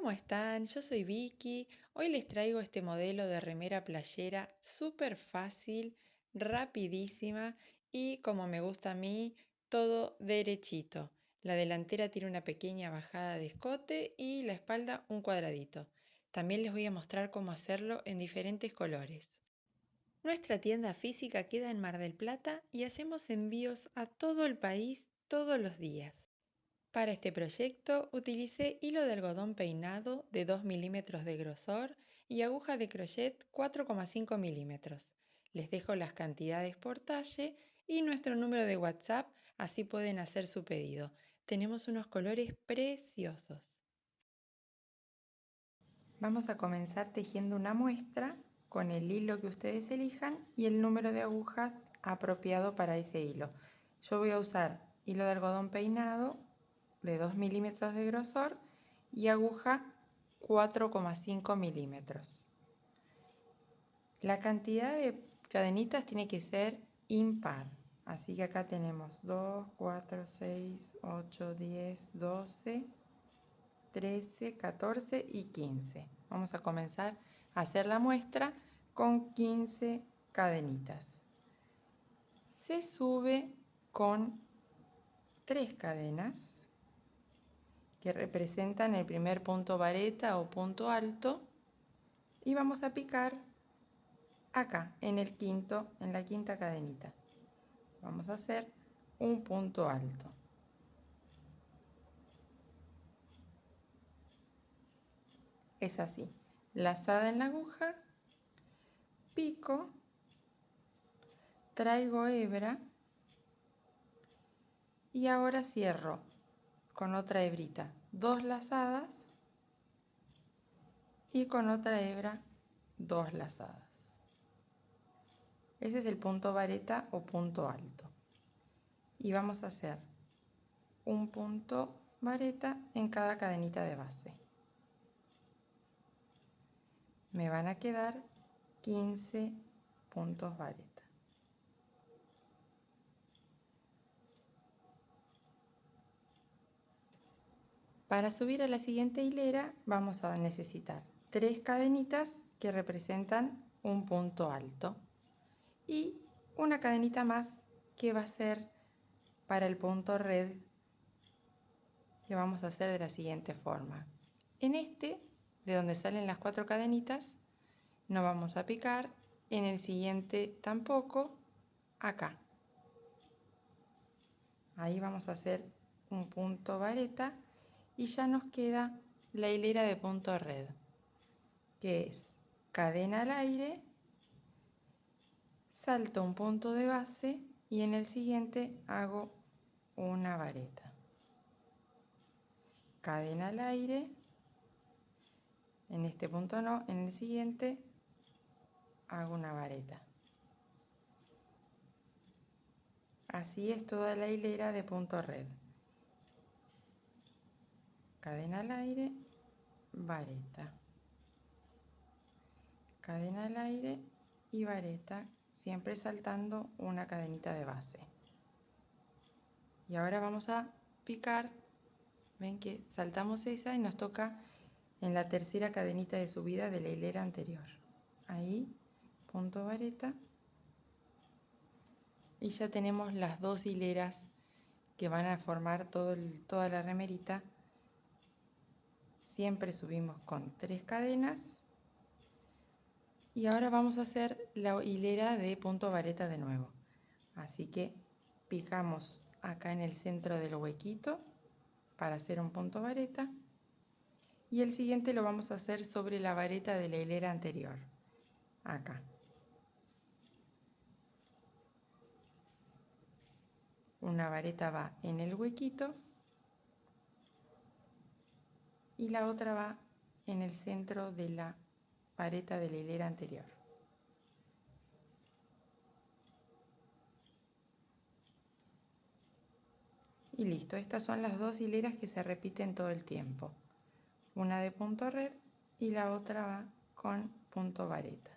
¿Cómo están? Yo soy Vicky. Hoy les traigo este modelo de remera playera súper fácil, rapidísima y como me gusta a mí, todo derechito. La delantera tiene una pequeña bajada de escote y la espalda un cuadradito. También les voy a mostrar cómo hacerlo en diferentes colores. Nuestra tienda física queda en Mar del Plata y hacemos envíos a todo el país todos los días. Para este proyecto utilicé hilo de algodón peinado de 2 milímetros de grosor y aguja de crochet 4,5 milímetros. Les dejo las cantidades por talle y nuestro número de WhatsApp, así pueden hacer su pedido. Tenemos unos colores preciosos. Vamos a comenzar tejiendo una muestra con el hilo que ustedes elijan y el número de agujas apropiado para ese hilo. Yo voy a usar hilo de algodón peinado de 2 milímetros de grosor y aguja 4,5 milímetros. La cantidad de cadenitas tiene que ser impar, así que acá tenemos 2, 4, 6, 8, 10, 12, 13, 14 y 15. Vamos a comenzar a hacer la muestra con 15 cadenitas. Se sube con 3 cadenas que representan el primer punto vareta o punto alto y vamos a picar acá en la quinta cadenita. Vamos a hacer un punto alto. Es así, lazada en la aguja, pico, traigo hebra y ahora cierro con otra hebrita, 2 lazadas y con otra hebra 2 lazadas. Ese es el punto vareta o punto alto. Y vamos a hacer un punto vareta en cada cadenita de base. Me van a quedar 15 puntos vareta. Para subir a la siguiente hilera vamos a necesitar 3 cadenitas que representan un punto alto y una cadenita más que va a ser para el punto red, que vamos a hacer de la siguiente forma. En este, de donde salen las 4 cadenitas, no vamos a picar, en el siguiente tampoco, acá. Ahí vamos a hacer un punto vareta y ya nos queda la hilera de punto red, que es cadena al aire, salto un punto de base y en el siguiente hago una vareta. Cadena al aire, en este punto no, en el siguiente hago una vareta. Así es toda la hilera de punto red. Cadena al aire, vareta. Cadena al aire y vareta, siempre saltando una cadenita de base. Y ahora vamos a picar. Ven que saltamos esa y nos toca en la tercera cadenita de subida de la hilera anterior. Ahí, punto vareta. Y ya tenemos las 2 hileras que van a formar toda la remerita. Siempre subimos con 3 cadenas. Y ahora vamos a hacer la hilera de punto vareta de nuevo. Así que picamos acá en el centro del huequito para hacer un punto vareta. Y el siguiente lo vamos a hacer sobre la vareta de la hilera anterior. Acá. Una vareta va en el huequito y la otra va en el centro de la vareta de la hilera anterior. Y listo, estas son las 2 hileras que se repiten todo el tiempo. Una de punto red y la otra va con punto vareta.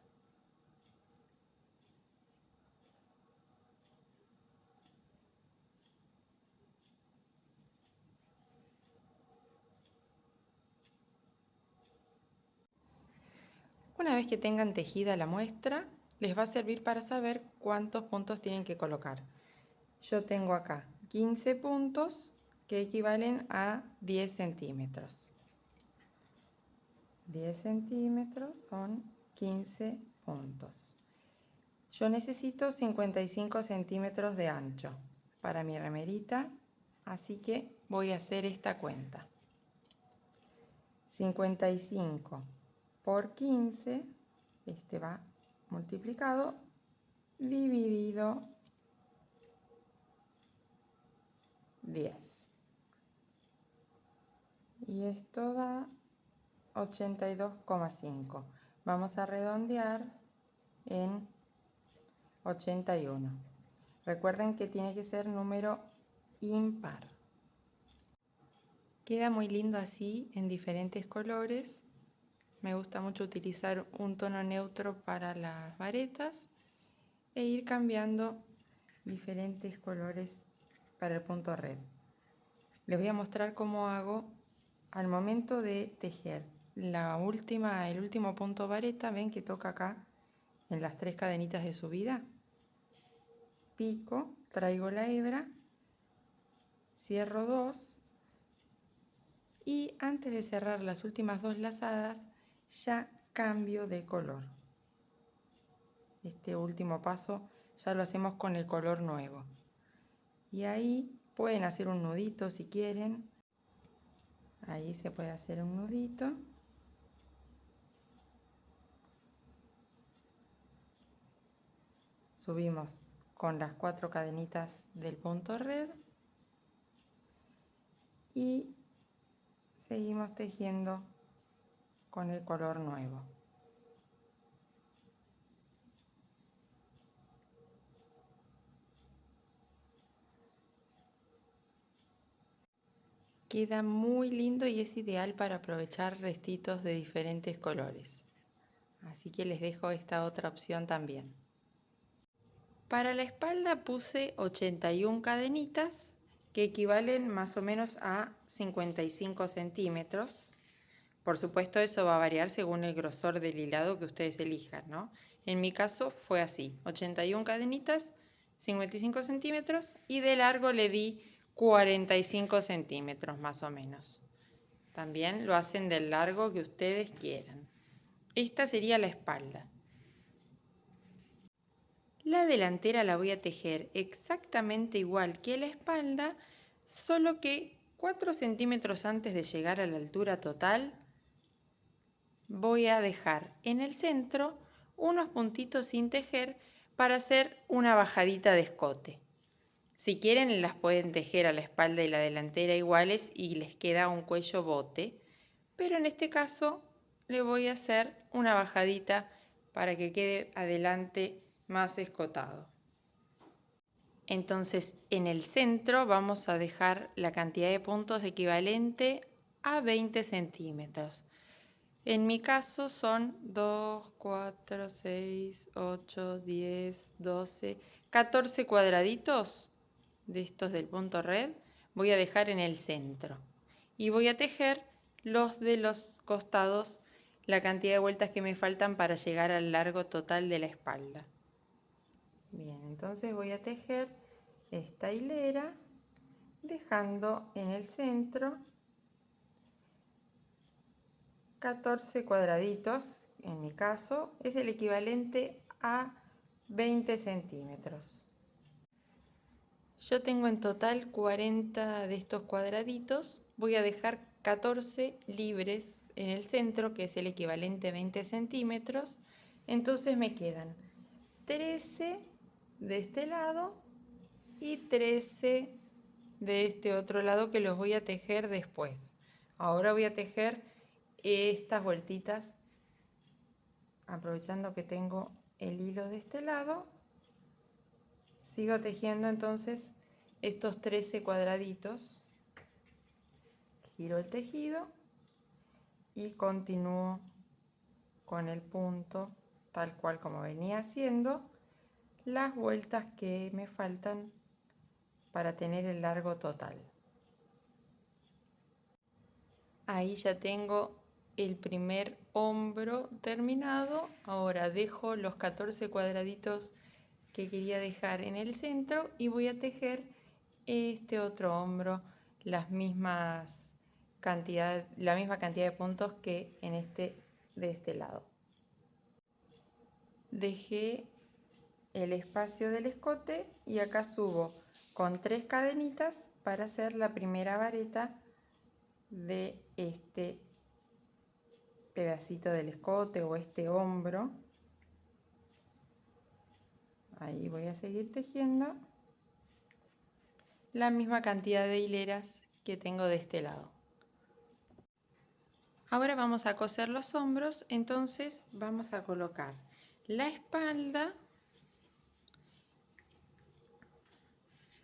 Una vez que tengan tejida la muestra, les va a servir para saber cuántos puntos tienen que colocar. Yo tengo acá 15 puntos que equivalen a 10 centímetros. 10 centímetros son 15 puntos. Yo necesito 55 centímetros de ancho para mi remerita, así que voy a hacer esta cuenta. 55 por 15, este va multiplicado, dividido 10. Y esto da 82,5. Vamos a redondear en 81. Recuerden que tiene que ser número impar. Queda muy lindo así en diferentes colores. Me gusta mucho utilizar un tono neutro para las varetas e ir cambiando diferentes colores para el punto red. Les voy a mostrar cómo hago al momento de tejer el último punto vareta. Ven que toca acá en las 3 cadenitas de subida. Pico, traigo la hebra, cierro 2 y antes de cerrar las últimas 2 lazadas ya cambio de color. Este último paso ya lo hacemos con el color nuevo. Y ahí pueden hacer un nudito si quieren. Ahí se puede hacer un nudito. Subimos con las 4 cadenitas del punto red y seguimos tejiendo con el color nuevo. Queda muy lindo y es ideal para aprovechar restitos de diferentes colores. Así que les dejo esta otra opción también. Para la espalda puse 81 cadenitas que equivalen más o menos a 55 centímetros. Por supuesto eso va a variar según el grosor del hilado que ustedes elijan, ¿no? En mi caso fue así, 81 cadenitas, 55 centímetros y de largo le di 45 centímetros más o menos. También lo hacen del largo que ustedes quieran. Esta sería la espalda. La delantera la voy a tejer exactamente igual que la espalda, solo que 4 centímetros antes de llegar a la altura total, voy a dejar en el centro unos puntitos sin tejer para hacer una bajadita de escote. Si quieren las pueden tejer a la espalda y la delantera iguales y les queda un cuello bote, pero en este caso le voy a hacer una bajadita para que quede adelante más escotado. Entonces en el centro vamos a dejar la cantidad de puntos equivalente a 20 centímetros. En mi caso son 2, 4, 6, 8, 10, 12, 14 cuadraditos de estos del punto red. Voy a dejar en el centro y voy a tejer los de los costados, la cantidad de vueltas que me faltan para llegar al largo total de la espalda. Bien, entonces voy a tejer esta hilera dejando en el centro 14 cuadraditos, en mi caso, es el equivalente a 20 centímetros. Yo tengo en total 40 de estos cuadraditos, voy a dejar 14 libres en el centro, que es el equivalente a 20 centímetros, entonces me quedan 13 de este lado y 13 de este otro lado que los voy a tejer después. Ahora voy a tejer estas vueltitas, aprovechando que tengo el hilo de este lado, sigo tejiendo entonces estos 13 cuadraditos, giro el tejido y continúo con el punto tal cual como venía haciendo las vueltas que me faltan para tener el largo total. Ahí ya tengo el primer hombro terminado. Ahora dejo los 14 cuadraditos que quería dejar en el centro y voy a tejer este otro hombro la misma cantidad de puntos que en de este lado. Dejé el espacio del escote y acá subo con 3 cadenitas para hacer la primera vareta de este pedacito del escote o este hombro. Ahí voy a seguir tejiendo la misma cantidad de hileras que tengo de este lado. Ahora vamos a coser los hombros, entonces vamos a colocar la espalda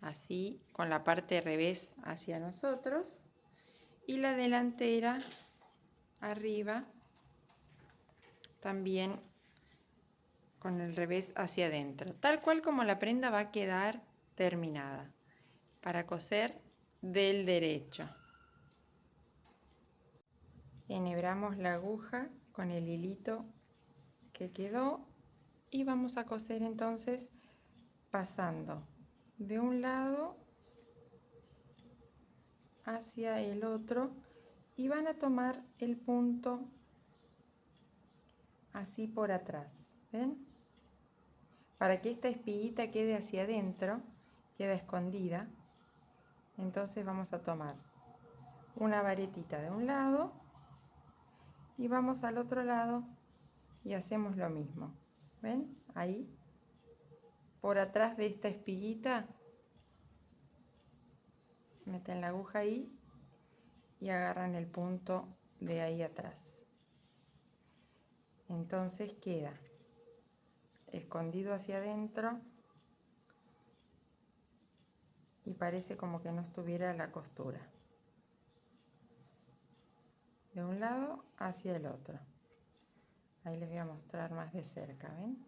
así con la parte revés hacia nosotros y la delantera arriba también con el revés hacia adentro, tal cual como la prenda va a quedar terminada para coser del derecho. Enhebramos la aguja con el hilito que quedó y vamos a coser entonces pasando de un lado hacia el otro y van a tomar el punto así por atrás, ¿ven? Para que esta espiguita quede hacia adentro, queda escondida, entonces vamos a tomar una varetita de un lado y vamos al otro lado y hacemos lo mismo, ¿ven? Ahí, por atrás de esta espiguita, meten la aguja ahí y agarran el punto de ahí atrás. Entonces queda escondido hacia adentro y parece como que no estuviera la costura. De un lado hacia el otro. Ahí les voy a mostrar más de cerca, ¿ven?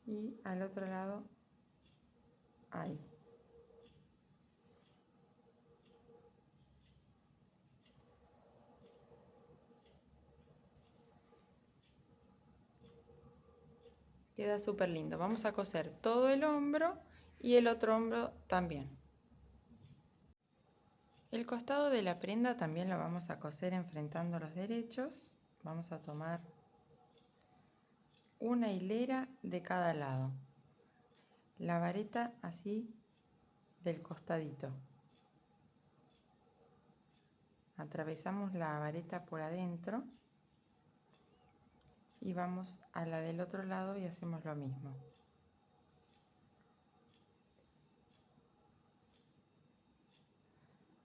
Y al otro lado, ahí. Queda súper lindo. Vamos a coser todo el hombro y el otro hombro también. El costado de la prenda también lo vamos a coser enfrentando los derechos. Vamos a tomar una hilera de cada lado. La vareta así del costadito. Atravesamos la vareta por adentro y vamos a la del otro lado y hacemos lo mismo.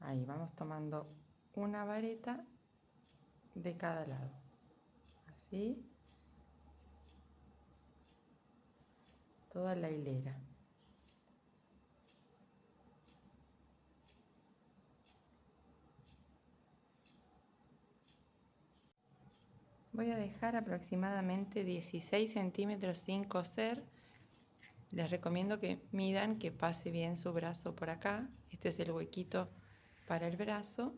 Ahí vamos tomando una vareta de cada lado. Así. Toda la hilera. Voy a dejar aproximadamente 16 centímetros sin coser. Les recomiendo que midan, que pase bien su brazo por acá. Este es el huequito para el brazo.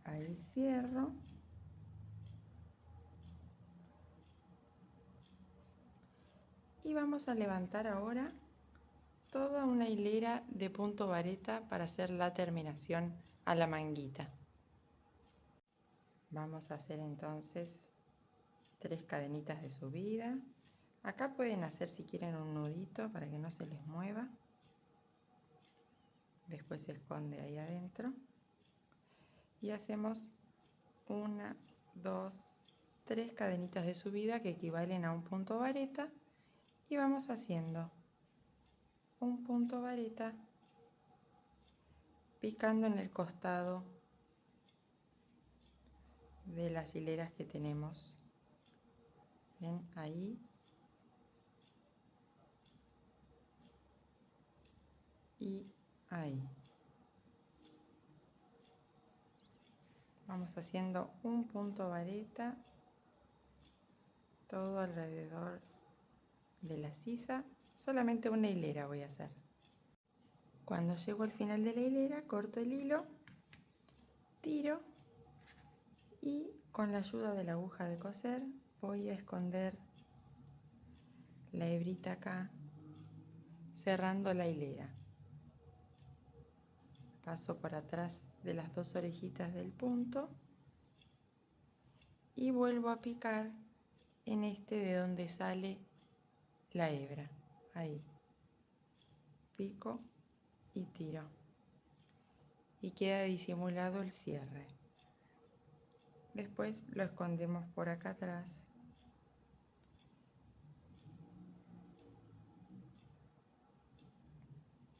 Ahí cierro. Y vamos a levantar ahora toda una hilera de punto vareta para hacer la terminación a la manguita. Vamos a hacer entonces 3 cadenitas de subida. Acá pueden hacer si quieren un nudito para que no se les mueva. Después se esconde ahí adentro. Y hacemos 1, 2, 3 cadenitas de subida que equivalen a un punto vareta. Y vamos haciendo un punto vareta picando en el costado de las hileras que tenemos. ¿Ven? Ahí. Y ahí. Vamos haciendo un punto vareta todo alrededor de la sisa. Solamente una hilera voy a hacer. Cuando llego al final de la hilera, corto el hilo, tiro y con la ayuda de la aguja de coser voy a esconder la hebrita acá, cerrando la hilera. Paso por atrás de las dos orejitas del punto y vuelvo a picar en este de donde sale la hebra. Ahí. Pico y tiro. Y queda disimulado el cierre. Después lo escondemos por acá atrás.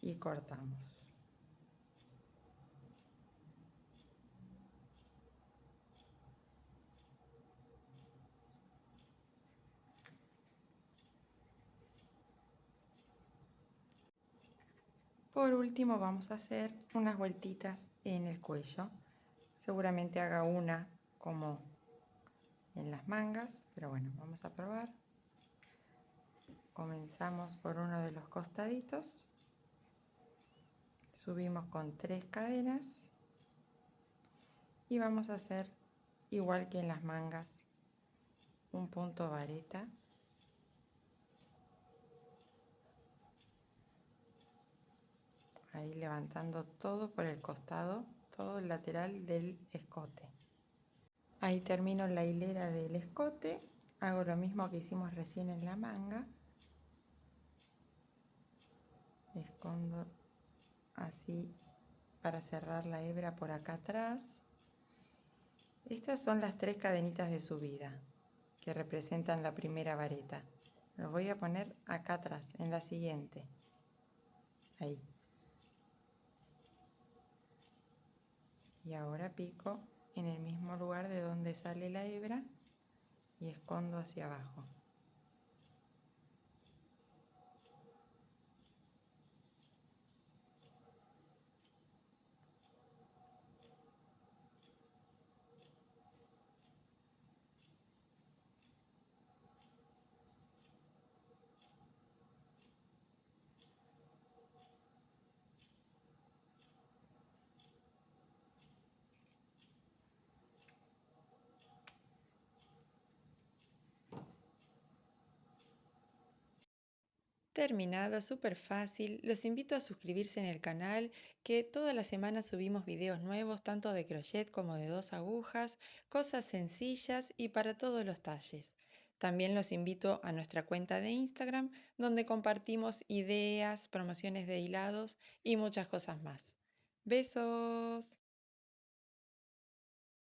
Y cortamos. Por último vamos a hacer unas vueltitas en el cuello. Seguramente haga una como en las mangas, pero bueno, vamos a probar. Comenzamos por uno de los costaditos. Subimos con 3 cadenas y vamos a hacer igual que en las mangas un punto vareta. Ahí levantando todo por el costado, todo el lateral del escote. Ahí termino la hilera del escote. Hago lo mismo que hicimos recién en la manga. Escondo así para cerrar la hebra por acá atrás. Estas son las 3 cadenitas de subida que representan la primera vareta. Los voy a poner acá atrás, en la siguiente. Ahí. Y ahora pico en el mismo lugar de donde sale la hebra y escondo hacia abajo. Terminado, súper fácil. Los invito a suscribirse en el canal, que todas las semanas subimos videos nuevos, tanto de crochet como de 2 agujas, cosas sencillas y para todos los talles. También los invito a nuestra cuenta de Instagram, donde compartimos ideas, promociones de hilados y muchas cosas más. ¡Besos!